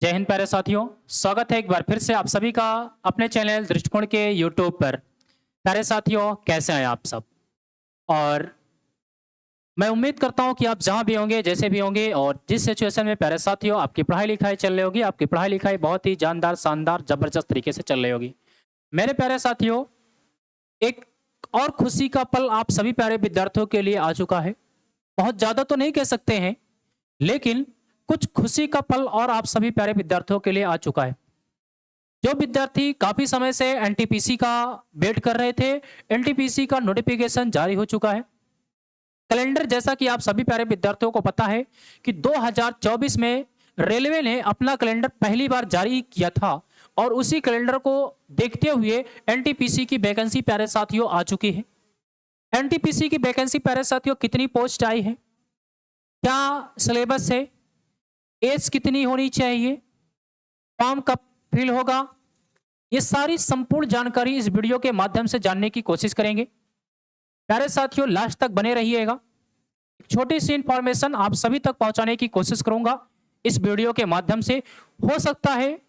जय हिंद प्यारे साथियों। स्वागत है एक बार फिर से आप सभी का अपने चैनल दृष्टिकोण के यूट्यूब पर। प्यारे साथियों, कैसे हैं आप सब? और मैं उम्मीद करता हूं कि आप जहां भी होंगे, जैसे भी होंगे और जिस सिचुएशन में प्यारे साथियों आपकी पढ़ाई लिखाई चल रही होगी, आपकी पढ़ाई लिखाई बहुत ही जानदार, शानदार, जबरदस्त तरीके से चल रही होगी। मेरे प्यारे साथियों, एक और खुशी का पल आप सभी प्यारे विद्यार्थियों के लिए आ चुका है। बहुत ज्यादा तो नहीं कह सकते हैं, लेकिन कुछ खुशी का पल और आप सभी प्यारे विद्यार्थियों के लिए आ चुका है। जो विद्यार्थी काफी समय से एनटीपीसी का वेट कर रहे थे, एनटीपीसी का नोटिफिकेशन जारी हो चुका है। कैलेंडर, जैसा कि आप सभी प्यारे विद्यार्थियों को पता है कि 2024 में रेलवे ने अपना कैलेंडर पहली बार जारी किया था और उसी कैलेंडर को देखते हुए एनटीपीसी की वैकेंसी प्यारे साथियों आ चुकी है। एनटीपीसी की वैकेंसी प्यारे साथियों कितनी पोस्ट आई है, क्या सिलेबस है, एज कितनी होनी चाहिए, फॉर्म कब फिल होगा, ये सारी संपूर्ण जानकारी इस वीडियो के माध्यम से जानने की कोशिश करेंगे। प्यारे साथियों, लास्ट तक बने रहिएगा। एक छोटी सी इंफॉर्मेशन आप सभी तक पहुंचाने की कोशिश करूंगा इस वीडियो के माध्यम से। हो सकता है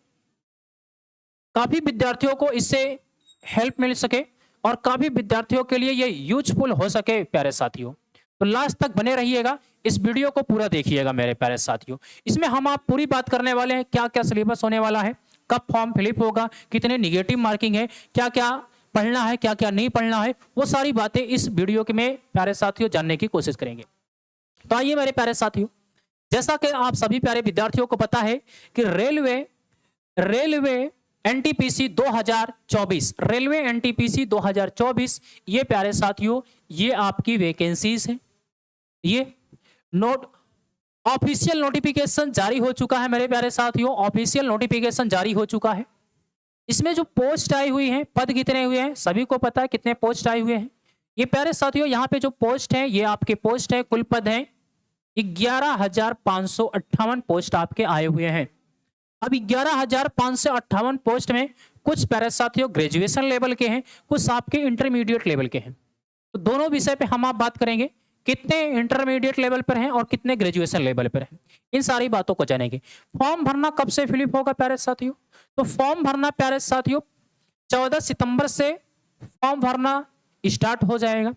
काफी विद्यार्थियों को इससे हेल्प मिल सके और काफी विद्यार्थियों के लिए ये यूजफुल हो सके। प्यारे साथियों, तो लास्ट तक बने रहिएगा, इस वीडियो को पूरा देखिएगा मेरे प्यारे साथियों। इसमें हम आप पूरी बात करने वाले हैं क्या क्या सिलेबस होने वाला है, कब फॉर्म फिलिप होगा, कितने निगेटिव मार्किंग है, क्या क्या पढ़ना है, क्या क्या नहीं पढ़ना है, वो सारी बातें इस वीडियो के में प्यारे साथियों जानने की कोशिश करेंगे। तो आइए मेरे प्यारे साथियों, जैसा कि आप सभी प्यारे विद्यार्थियों को पता है कि रेलवे एनटीपीसी 2024, रेलवे एनटीपीसी 2024, ये प्यारे साथियों ये आपकी वैकेंसीज है। ये नोट ऑफिशियल नोटिफिकेशन जारी हो चुका है मेरे प्यारे साथियों, ऑफिशियल नोटिफिकेशन जारी हो चुका है। इसमें जो पोस्ट आई हुई है, पद कितने हुए हैं सभी को पता है, कितने पोस्ट आए हुए हैं। ये प्यारे साथियों यहाँ पे जो पोस्ट है ये आपके पोस्ट है, कुल पद हैं 11,558 पोस्ट आपके आए हुए हैं। अब 11,558 पोस्ट में कुछ प्यारे साथियों ग्रेजुएशन लेवल के हैं, कुछ आपके इंटरमीडिएट लेवल के हैं। तो दोनों विषय पे हम आप बात करेंगे, कितने इंटरमीडिएट लेवल पर हैं और कितने ग्रेजुएशन लेवल पर हैं, इन सारी बातों को जानेंगे। फॉर्म भरना कब से फिलिप होगा प्यारे साथियों? तो फॉर्म भरना प्यारे साथियों 14 सितंबर से फॉर्म भरना स्टार्ट हो जाएगा।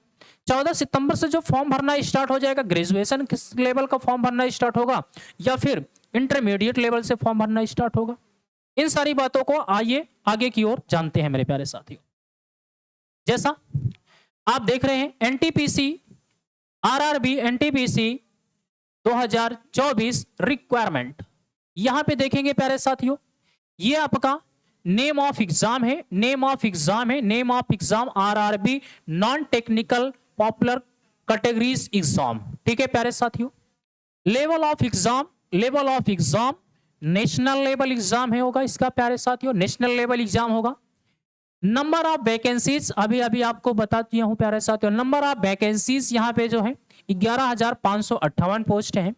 14 सितंबर से जो फॉर्म भरना स्टार्ट हो जाएगा, ग्रेजुएशन किस लेवल का फॉर्म भरना स्टार्ट होगा या फिर इंटरमीडिएट लेवल से फॉर्म भरना स्टार्ट होगा, इन सारी बातों को आइए आगे की ओर जानते हैं मेरे प्यारे साथियों। जैसा आप देख रहे हैं एनटीपीसी आरआरबी एनटीपीसी 2024 रिक्वायरमेंट, यहां पे देखेंगे प्यारे साथियों, ये आपका नेम ऑफ एग्जाम है, नेम ऑफ एग्जाम है, name of exam RRB non technical popular categories exam. ठीक है प्यारे साथियों, level of exam national level exam है होगा इसका प्यारे साथियों, नेशनल लेवल एग्जाम होगा। नंबर ऑफ वैकेंसीज अभी आपको बता दिया हूं प्यारे साथियों, नंबर ऑफ वैकेंसीज यहां पे जो है 11,558 पोस्ट हैं,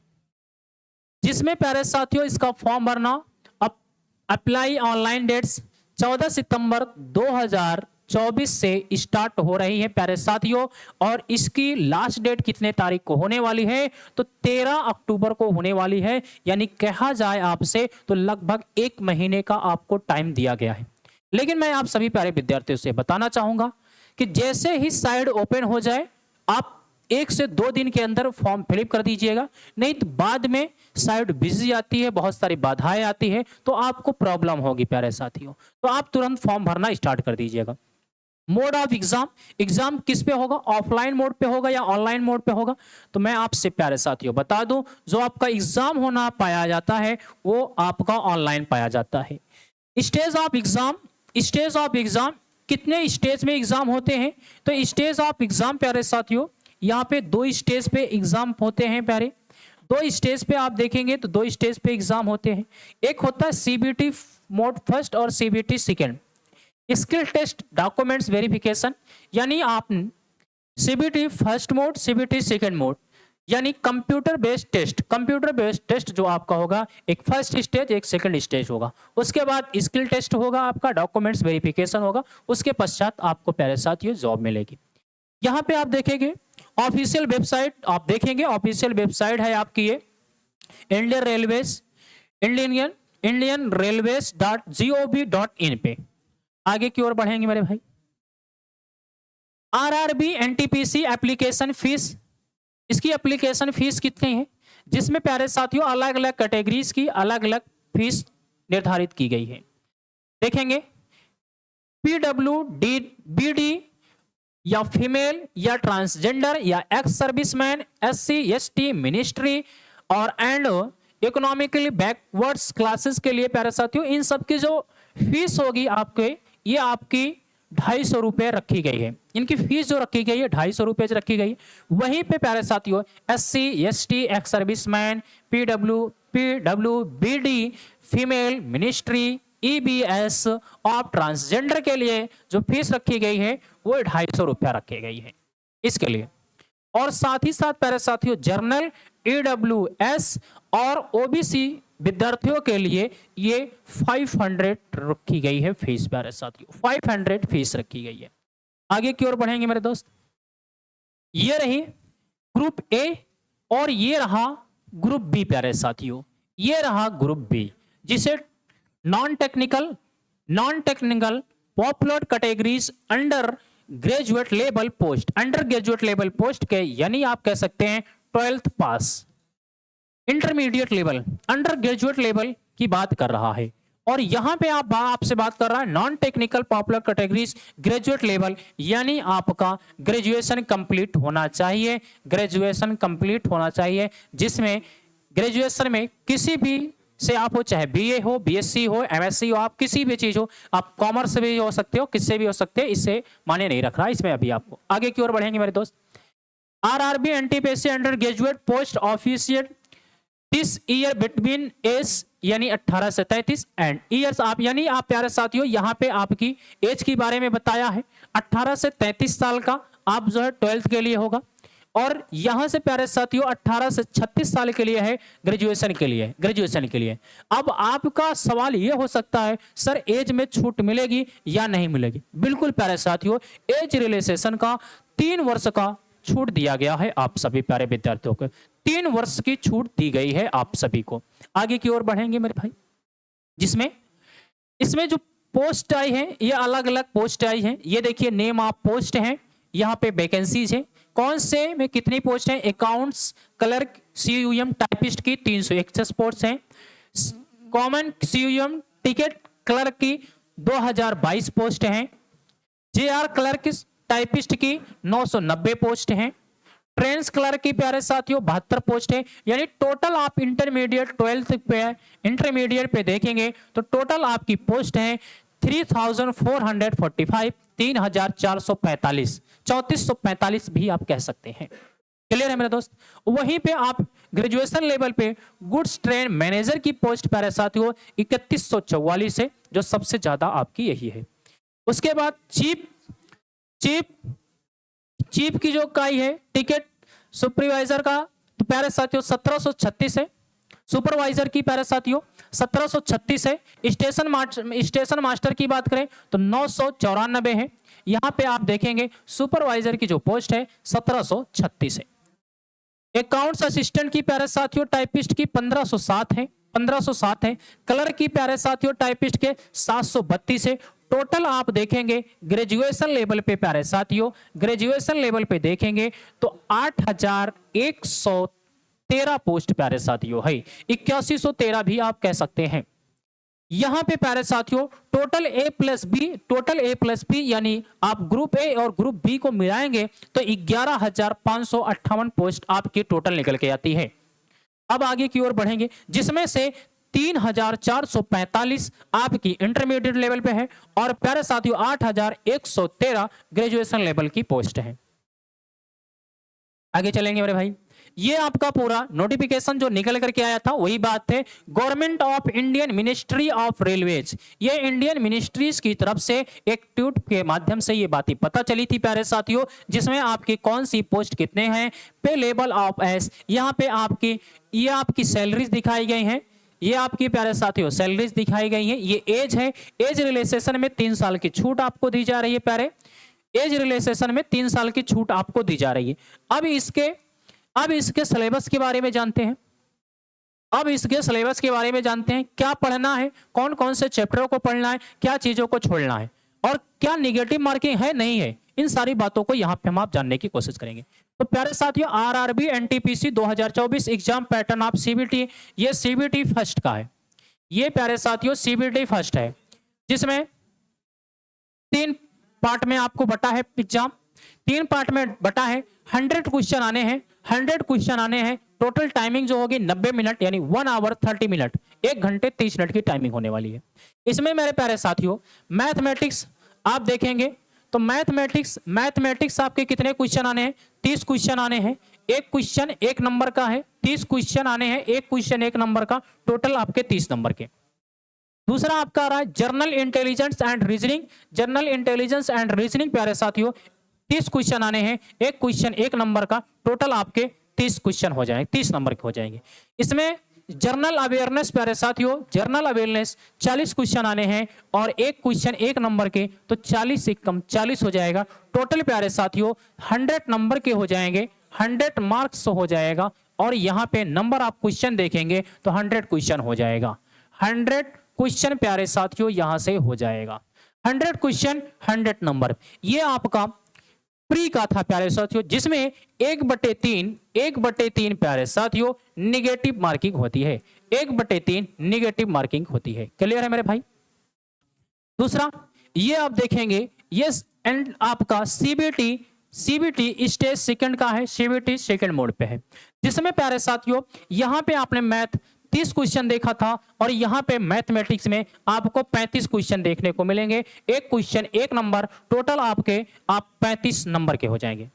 जिसमें प्यारे साथियों इसका फॉर्म भरना अब अप्लाई ऑनलाइन डेट्स 14 सितंबर 2024 से स्टार्ट हो रही है प्यारे साथियों, और इसकी लास्ट डेट कितने तारीख को होने वाली है? तो 13 अक्टूबर को होने वाली है। यानी कहा जाए आपसे तो लगभग 1 महीने का आपको टाइम दिया गया है। लेकिन मैं आप सभी प्यारे विद्यार्थियों से बताना चाहूंगा कि जैसे ही साइड ओपन हो जाए आप 1 से 2 दिन के अंदर फॉर्म फिलिप कर दीजिएगा, नहीं तो बाद में साइड बिजी आती है, बहुत सारी बाधाएं आती है, तो आपको प्रॉब्लम होगी प्यारे साथियों। तो आप तुरंत फॉर्म भरना स्टार्ट कर दीजिएगा। मोड ऑफ एग्जाम किस पे होगा, ऑफलाइन मोड पे होगा या ऑनलाइन मोड पे होगा? तो मैं आपसे प्यारे साथियों बता दूं, जो आपका एग्जाम होना पाया जाता है वो आपका ऑनलाइन पाया जाता है। स्टेज ऑफ एग्जाम कितने स्टेज में एग्जाम होते हैं? तो स्टेज ऑफ एग्जाम प्यारे साथियों यहाँ पे 2 स्टेज पे एग्जाम होते हैं प्यारे। 2 स्टेज पे आप देखेंगे तो 2 स्टेज पे एग्जाम होते हैं। एक होता है सीबीटी मोड फर्स्ट और CBT second. Skill test documents verification, यानी आप CBT first mode, CBT second mode, यानी कंप्यूटर बेस्ड टेस्ट जो आपका होगा, एक फर्स्ट स्टेज एक सेकंड स्टेज होगा। उसके बाद स्किल टेस्ट होगा, आपका डॉक्यूमेंट्स वेरिफिकेशन होगा, उसके पश्चात आपको प्यारे साथियों जॉब मिलेगी। यहाँ पे आप देखेंगे ऑफिशियल वेबसाइट, ऑफिशियल वेबसाइट है आपकी ये इंडियन रेलवेज, इंडियन indianrailways.gov.in पे। आगे की ओर बढ़ेंगे मेरे भाई। आरआरबी एनटीपीसी एप्लीकेशन फीस, इसकी एप्लीकेशन फीस कितनी है, जिसमें प्यारे साथियों अलग अलग कैटेगरीज की अलग अलग फीस निर्धारित की गई है। देखेंगे पीडब्ल्यूडी या फीमेल या ट्रांसजेंडर या ex serviceman, SC ST, ministry और एंड इकोनॉमिकली बैकवर्ड्स क्लासेस के लिए प्यारे साथियों इन सब की जो फीस होगी आपके, ये आपकी 250 रुपए रखी गई है। इनकी फीस जो रखी गई है 250 रुपए रखी गई है। वहीं पे प्यारे साथियों SC ST, ex serviceman, PWBD, female, ministry, EBS और ट्रांसजेंडर के लिए जो फीस रखी गई है वो 250 रुपया रखी गई है इसके लिए। और साथ ही साथ प्यारे साथियों जर्नल, ईडब्ल्यूएस और ओबीसी विद्यार्थियों के लिए ये 500 रखी गई है फीस प्यारे साथियों, 500 फीस रखी गई है। आगे की ओर बढ़ेंगे मेरे दोस्त। ये रही ग्रुप ए और ये रहा ग्रुप बी प्यारे साथियों, ये रहा ग्रुप बी जिसे non technical popular categories undergraduate level post, undergraduate level post के यानी आप कह सकते हैं 12th पास, intermediate level, undergraduate level की बात कर रहा है। और यहां पे आपसे बात कर रहा है non technical popular categories graduate level, यानी आपका ग्रेजुएशन कंप्लीट होना चाहिए, ग्रेजुएशन कंप्लीट होना चाहिए, जिसमें ग्रेजुएशन में किसी भी से आप हो, चाहे बीए हो, बीएससी हो, एमएससी हो, आप किसी भी चीज हो, आप कॉमर्स से भी हो सकते हो, किससे भी हो सकते हैं, इससे माने नहीं रख रहा इसमें अभी आपको। आगे की ओर बढ़ेंगे मेरे दोस्त। RRB NTPC under graduate post official this year between age यानी 18 से 33 एंड ईयर्स, आप यानी आप प्यारे साथियों यहाँ पे आपकी एज के बारे में बताया है, 18 से 33 साल का आप जो है 12th के लिए होगा, और यहां से प्यारे साथियों 18 से 36 साल के लिए है ग्रेजुएशन के लिए, ग्रेजुएशन के लिए। अब आपका सवाल यह हो सकता है सर एज में छूट मिलेगी या नहीं मिलेगी। बिल्कुल प्यारे साथियों एज रिलैक्सेशन का 3 वर्ष का छूट दिया गया है आप सभी प्यारे विद्यार्थियों को, 3 वर्ष की छूट दी गई है आप सभी को। आगे की ओर बढ़ेंगे मेरे भाई, जिसमें इसमें जो पोस्ट आई है ये अलग अलग पोस्ट आई है। ये देखिए नेम ऑफ पोस्ट है, यहाँ पे वैकेंसीज है, कौन से में कितनी पोस्ट है। अकाउंट्स क्लर्क सीयूएम टाइपिस्ट की 361 पोस्ट है, कॉमन सीयूएम टिकट क्लर्क की 2022 पोस्ट है, जेआर क्लर्क टाइपिस्ट की 990 पोस्ट है, ट्रेंस क्लर्क की प्यारे साथियों 72 पोस्ट है। यानी टोटल आप इंटरमीडिएट 12th पे इंटरमीडिएट पे देखेंगे तो टोटल आपकी पोस्ट है 3445, 3445, 3445 भी आप कह सकते हैं। क्लियर है मेरे दोस्त। वहीं पे आप ग्रेजुएशन लेवल पे गुड्स ट्रेन मैनेजर की पोस्ट प्यारे साथियों 3144 है, जो सबसे ज्यादा आपकी यही है। उसके बाद चीफ की जो इकाई है टिकट सुपरवाइजर का तो प्यारे साथियों 1736 है, सुपरवाइजर की प्यारे साथियों 1736 है। स्टेशन मास्टर की बात करें तो 994 है। यहां पे आप देखेंगे सुपरवाइजर की जो पोस्ट है 1736 है। अकाउंट्स असिस्टेंट की प्यारे साथियों टाइपिस्ट की 1507 है, 1507 है। क्लर्क की प्यारे साथियों टाइपिस्ट के 732 है। टोटल आप देखेंगे ग्रेजुएशन लेवल पे प्यारे साथियों, ग्रेजुएशन लेवल पे देखेंगे तो 8113 पोस्ट प्यारे साथियों है, 8113 भी आप कह सकते हैं। यहां पे प्यारे साथियों टोटल ए प्लस बी यानी आप ग्रुप ए और ग्रुप बी को मिलाएंगे तो 11,558 पोस्ट आपकी टोटल निकल के आती है। अब आगे की ओर बढ़ेंगे, जिसमें से 3,445 आपकी इंटरमीडिएट लेवल पे है और प्यारे साथियों 8,113 ग्रेजुएशन लेवल की पोस्ट है। आगे चलेंगे मेरे भाई, ये आपका पूरा नोटिफिकेशन जो निकल करके आया था वही बात है। Government of Indian ministry of railways, ये इंडियन मिनिस्ट्रीज की तरफ से एक ट्वीट के माध्यम से ये बातें पता चली थी प्यारे साथियों, जिसमें आपकी कौन सी पोस्ट कितने हैं, पे लेवल ऑफ एस, यहाँ पे ये आपकी सैलरीज दिखाई गई हैं, ये आपकी प्यारे साथियों सैलरीज दिखाई गई हैं। ये एज है, एज रिलैक्सेशन में 3 साल की छूट आपको दी जा रही है प्यारे, एज रिलैक्सेशन में 3 साल की छूट आपको दी जा रही है। अब इसके सिलेबस के बारे में जानते हैं। अब इसके सिलेबस के बारे में जानते हैं, क्या पढ़ना है, कौन कौन से चैप्टरों को पढ़ना है, क्या चीजों को छोड़ना है और क्या निगेटिव मार्किंग है नहीं है, इन सारी बातों को यहाँ पे हम आप जानने की कोशिश करेंगे। तो प्यारे साथियों, RRB NTPC 2024 exam pattern of CBT, ये सीबीटी फर्स्ट का है। ये प्यारे साथियों सीबीटी फर्स्ट है, जिसमें 3 पार्ट में आपको बटा है एग्जाम, 3 पार्ट में बटा है। 100 क्वेश्चन आने हैं, 100 क्वेश्चन आने हैं। टोटल टाइमिंग जो होगी 90 मिनट, यानी 1 आवर 30 मिनट, 1 घंटे 30 मिनट की टाइमिंग होने वाली है। इसमें मेरे प्यारे साथियों मैथमेटिक्स आप देखेंगे तो मैथमेटिक्स आपके कितने क्वेश्चन आने हैं, 30 क्वेश्चन आने हैं। एक क्वेश्चन 1 नंबर का है, 30 क्वेश्चन आने हैं, एक क्वेश्चन 1 नंबर का, टोटल आपके 30 नंबर के। दूसरा आपका आ रहा है journal intelligence and reasoning. Journal intelligence and reasoning प्यारे साथियों 30 क्वेश्चन आने हैं, एक क्वेश्चन 1 नंबर का, टोटल आपके 30 क्वेश्चन हो जाएंगे, 30 नंबर के हो जाएंगे। इसमें जर्नल अवेयरनेस प्यारे साथियों, जर्नल अवेयरनेस 40 क्वेश्चन आने हैं और एक क्वेश्चन 1 नंबर के, तो 40 से कम 40 हो जाएगा। टोटल प्यारे साथियों 100 नंबर के हो जाएंगे, 100 मार्क्स हो जाएगा। और यहाँ पे नंबर आप क्वेश्चन देखेंगे तो 100 क्वेश्चन हो जाएगा, 100 क्वेश्चन प्यारे साथियों यहां से हो जाएगा। 100 क्वेश्चन 100 नंबर, ये आपका प्री का था प्यारे साथियों, जिसमें 1/3 प्यारे साथियों निगेटिव मार्किंग होती है, 1/3 निगेटिव मार्किंग होती है। क्लियर है मेरे भाई। दूसरा ये आप देखेंगे, ये एंड आपका सीबीटी स्टेज सेकंड का है, सीबीटी सेकंड मोड पे है, जिसमें प्यारे साथियों यहां पे आपने मैथ 30 क्वेश्चन देखा था और यहां पे मैथमेटिक्स में आपको 35 क्वेश्चन देखने को मिलेंगे, एक क्वेश्चन 1 नंबर, टोटल आपके 35 नंबर के हो जाएंगे।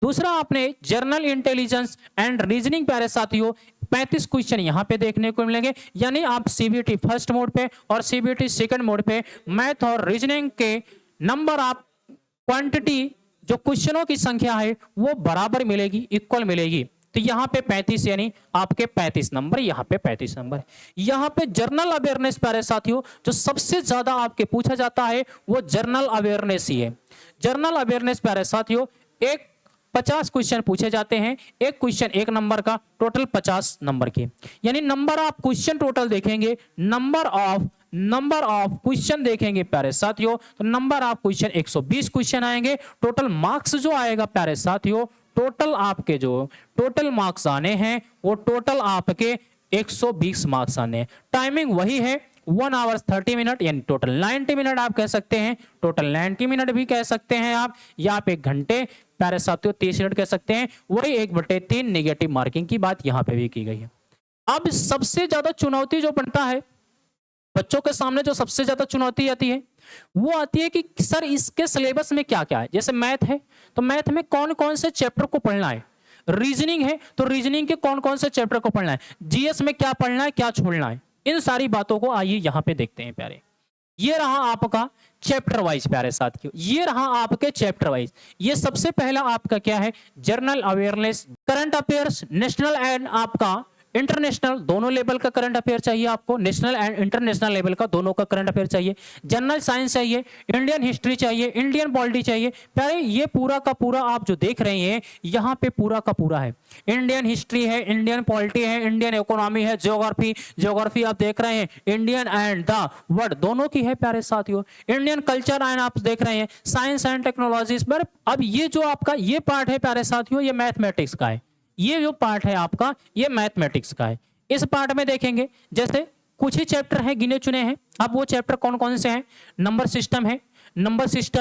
दूसरा आपने जर्नल इंटेलिजेंस एंड रीजनिंग प्यारे साथियों 35 क्वेश्चन यहां पे देखने को मिलेंगे, यानी आप सीबीटी फर्स्ट मोड पे और सीबीटी सेकंड मोड पे मैथ और रीजनिंग के नंबर आप क्वांटिटी जो क्वेश्चनों की संख्या है वो बराबर मिलेगी, इक्वल मिलेगी। तो यहाँ पे 35 यानी आपके 35 नंबर, यहाँ पे 35 नंबर। यहाँ पे जर्नल अवेयरनेस प्यारे साथियों जो सबसे ज्यादा आपके पूछा जाता है वो जर्नल अवेयरनेस ही है। जर्नल अवेयरनेस प्यारे साथियों 50 क्वेश्चन पूछे जाते हैं, एक क्वेश्चन 1 नंबर का, टोटल 50 नंबर के, यानी नंबर ऑफ क्वेश्चन टोटल देखेंगे, नंबर ऑफ क्वेश्चन देखेंगे प्यारे साथियों, तो नंबर ऑफ क्वेश्चन 120 क्वेश्चन आएंगे। टोटल मार्क्स जो आएगा प्यारे साथियों, टोटल आपके जो टोटल मार्क्स आने हैं वो टोटल आपके 120 मार्क्स आने हैं। टाइमिंग वही है 1 आवर 30 मिनट, यानी टोटल 90 मिनट आप कह सकते हैं, टोटल 90 मिनट भी कह सकते हैं आप, या आप 1 घंटे प्यारे साथियों 30 मिनट कह सकते हैं। वही 1/3 नेगेटिव मार्किंग की बात यहाँ पे भी की गई है। अब सबसे ज्यादा चुनौती जो बनता है बच्चों के सामने, जो सबसे ज्यादा चुनौती आती है वो आती है कि सर इसके सिलेबस में क्या क्या है। जैसे मैथ है तो मैथ में कौन कौन से चैप्टर को पढ़ना है, रीजनिंग है तो रीजनिंग के कौन कौन से चैप्टर को पढ़ना है, जीएस में क्या पढ़ना है, क्या छोड़ना है, इन सारी बातों को आइए यहां पे देखते हैं प्यारे। ये रहा आपका चैप्टर वाइज प्यारे साथियों, ये रहा आपके चैप्टर वाइज। ये सबसे पहला आपका क्या है, journal awareness, current affairs, national and आपका इंटरनेशनल, दोनों लेवल का करंट अफेयर चाहिए आपको, नेशनल एंड इंटरनेशनल लेवल का दोनों का करंट अफेयर चाहिए। जनरल साइंस चाहिए, इंडियन हिस्ट्री चाहिए, इंडियन पॉलिटी चाहिए। प्यारे ये पूरा का पूरा आप जो देख रहे हैं यहाँ पे पूरा का पूरा है, इंडियन हिस्ट्री है, इंडियन पॉलिटी है, इंडियन इकोनॉमी है, ज्योग्राफी आप देख रहे हैं, इंडियन एंड द वर्ल्ड दोनों की है प्यारे साथियों, इंडियन कल्चर एंड आप देख रहे हैं, साइंस एंड टेक्नोलॉजीज। पर अब ये जो आपका ये पार्ट है प्यारे साथियों, ये मैथमेटिक्स का है, ये जो पार्ट है आपका ये मैथमेटिक्स का है। इस पार्ट में देखेंगे जैसे कुछ ही चैप्टर हैं गिने चुने हैं। अब वो चैप्टर कौन कौन से हैं, नंबर सिस्टम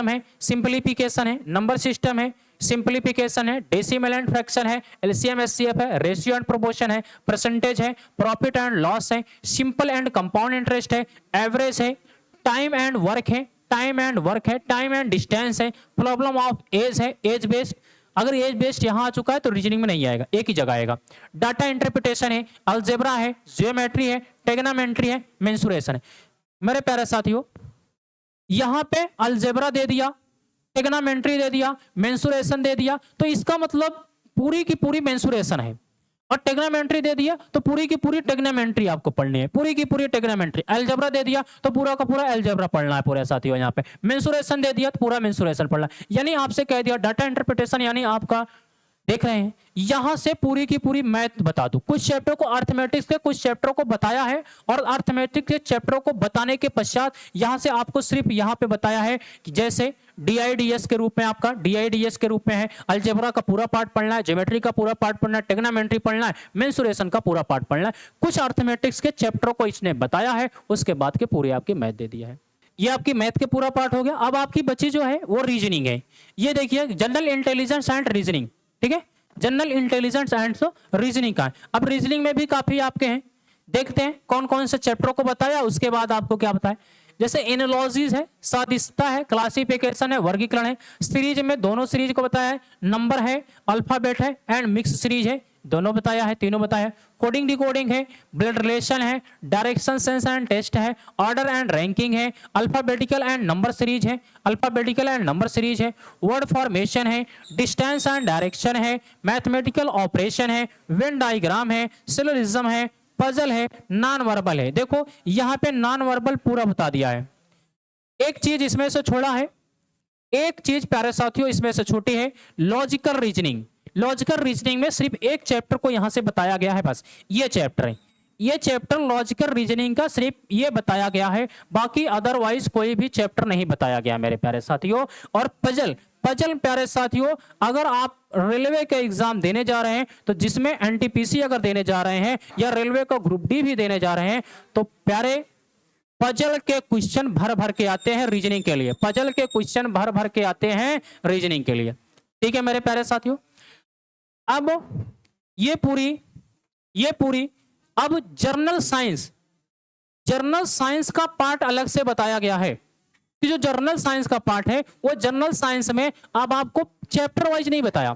है, सिंपलीफिकेशन है, नंबर सिस्टम है, सिंपलीफिकेशन है, डेसिमल एंड फ्रैक्शन है, एलसीएम एचसीएफ है, रेशियो एंड प्रोपोर्शन है, परसेंटेज है, प्रॉफिट एंड लॉस है, सिंपल एंड कंपाउंड इंटरेस्ट है, एवरेज है, टाइम एंड वर्क है, टाइम एंड डिस्टेंस है, प्रॉब्लम ऑफ एज है, एज बेस्ड, अगर एज बेस्ड यहां आ चुका है तो रीजनिंग में नहीं आएगा, एक ही जगह आएगा, डाटा इंटरप्रिटेशन है, अलजेब्रा है, जियोमेट्री है, ट्रिग्नोमेट्री है, मेंसुरेशन है। मेरे प्यारे साथियों यहां पे अलजेब्रा दे दिया, ट्रिग्नोमेट्री दे दिया, मेंसुरेशन दे दिया, तो इसका मतलब पूरी की पूरी मेंसुरेशन है, और ट्रिग्नोमेट्री दे दिया तो पूरी की पूरी ट्रिग्नोमेट्री आपको पढ़नी है, पूरी की पूरी ट्रिग्नोमेट्री। अलजेब्रा दे दिया तो पूरा का पूरा अलजेब्रा पढ़ना है पूरे साथियों। यहाँ पे मेंसुरेशन दे दिया तो पूरा मेंसुरेशन पढ़ना है। यानी आपसे कह दिया डाटा इंटरप्रिटेशन यानी आपका देख रहे हैं, यहां से पूरी की पूरी मैथ बता दूं। कुछ चैप्टर को अर्थमेटिक्स के कुछ चैप्टरों को बताया है और अर्थमेटिक्स के चैप्टरों को बताने के पश्चात यहां से आपको सिर्फ यहां पे बताया है कि जैसे डीआईडीएस के रूप में, आपका डीआईडीएस के रूप में है, अलजेब्रा का पूरा पार्ट पढ़ना है, ज्योमेट्री का पूरा पार्ट पढ़ना है, ट्रिग्नोमेट्री पढ़ना है, मेंसुरेशन का पूरा पार्ट पढ़ना है। कुछ अर्थमेटिक्स के चैप्टरों को इसने बताया है, उसके बाद के पूरे आपकी मैथ दे दिया है। ये आपकी मैथ के पूरा पार्ट हो गया। अब आपकी बची जो है वो रीजनिंग है। ये देखिए जनरल इंटेलिजेंस एंड रीजनिंग, ठीक है, जनरल इंटेलिजेंस एंड रीजनिंग का है। अब रीजनिंग में भी काफी आपके हैं, देखते हैं कौन कौन से चैप्टरों को बताया, उसके बाद आपको क्या बताया। जैसे एनालॉजीज है, सादिस्ता है, क्लासिफिकेशन है, वर्गीकरण है। सीरीज में दोनों सीरीज को बताया है, नंबर है, अल्फाबेट है एंड मिक्स सीरीज है, दोनों बताया है, तीनों बताया है। कोडिंग डिकोडिंग है, ब्लड रिलेशन है, डायरेक्शन सेंस एंड टेस्ट है, ऑर्डर एंड रैंकिंग है, अल्फाबेटिकल एंड नंबर सीरीज है, अल्फाबेटिकल एंड नंबर सीरीज है, वर्ड फॉर्मेशन है, डिस्टेंस एंड डायरेक्शन है, मैथमेटिकल ऑपरेशन है, वेन डायग्राम है, सिलोजिज्म है, पजल है, नॉन वर्बल है। देखो यहां पे नॉन वर्बल पूरा बता दिया है। एक चीज इसमें से छोड़ा है, एक चीज प्यारे साथियों इसमें से छूटी है, लॉजिकल रीजनिंग। लॉजिकल रीजनिंग में सिर्फ एक चैप्टर को यहां से बताया गया है, बस ये चैप्टर है। ये चैप्टर लॉजिकल रीजनिंग का सिर्फ ये बताया गया है, बाकी अदरवाइज कोई भी चैप्टर नहीं बताया गया मेरे प्यारे साथियों। और पजल, पजल प्यारे साथियों अगर आप रेलवे के एग्जाम देने जा रहे हैं तो जिसमें एनटीपीसी अगर देने जा रहे हैं या रेलवे का ग्रुप डी भी देने जा रहे हैं तो प्यारे पजल के क्वेश्चन भर भर के आते हैं रीजनिंग के लिए। पजल के क्वेश्चन भर भर के आते हैं रीजनिंग के लिए, ठीक है मेरे प्यारे साथियों। अब ये पूरी अब जर्नल साइंस, जर्नल साइंस का पार्ट अलग से बताया गया है कि जो जर्नल साइंस का पार्ट है वो जर्नल साइंस में अब आपको चैप्टर वाइज नहीं बताया,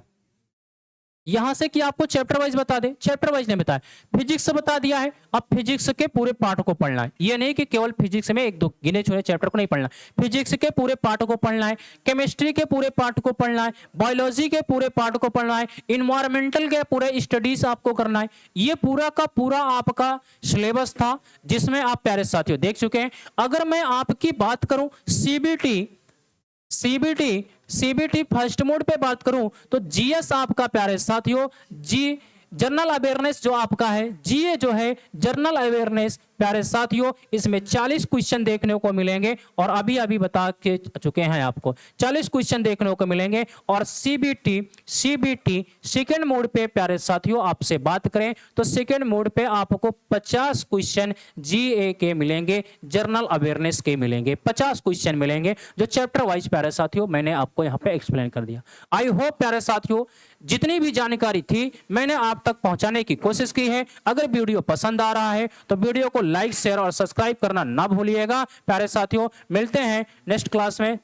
यहां से कि आपको चैप्टर वाइज बता दे, चैप्टर वाइज नहीं बताया। फिजिक्स बता दिया है, अब फिजिक्स के पूरे पार्ट को पढ़ना है। ये नहीं कि केवल फिजिक्स में एक दो गिने चुने चैप्टर को नहीं पढ़ना, फिजिक्स के पूरे पार्ट को पढ़ना है, केमिस्ट्री के पूरे पार्ट को पढ़ना है, बायोलॉजी के पूरे पार्ट को पढ़ना है, इन्वायरमेंटल के पूरे स्टडीज आपको करना है। ये पूरा का पूरा आपका सिलेबस था जिसमें आप प्यारे साथियों देख चुके हैं। अगर मैं आपकी बात करूं सीबीटी फर्स्ट मोड पे बात करूं तो जीएस आपका प्यारे साथियों, जी जनरल अवेयरनेस जो आपका है, जीए जो है जनरल अवेयरनेस प्यारे साथियों, इसमें 40 क्वेश्चन देखने को मिलेंगे और अभी अभी बता के चुके हैं आपको 40 क्वेश्चन देखने को मिलेंगे। और सीबीटी सेकेंड मोड पे प्यारे साथियों आपसे बात करें तो सेकेंड मोड पे आपको 50 क्वेश्चन जीए के मिलेंगे, जनरल अवेयरनेस के मिलेंगे, 50 क्वेश्चन मिलेंगे जो चैप्टर वाइज प्यारे साथियों मैंने आपको यहाँ पे एक्सप्लेन कर दिया। आई होप प्यारे साथियों जितनी भी जानकारी थी मैंने आप तक पहुंचाने की कोशिश की है। अगर वीडियो पसंद आ रहा है तो वीडियो को लाइक शेयर और सब्सक्राइब करना ना भूलिएगा। प्यारे साथियों मिलते हैं नेक्स्ट क्लास में।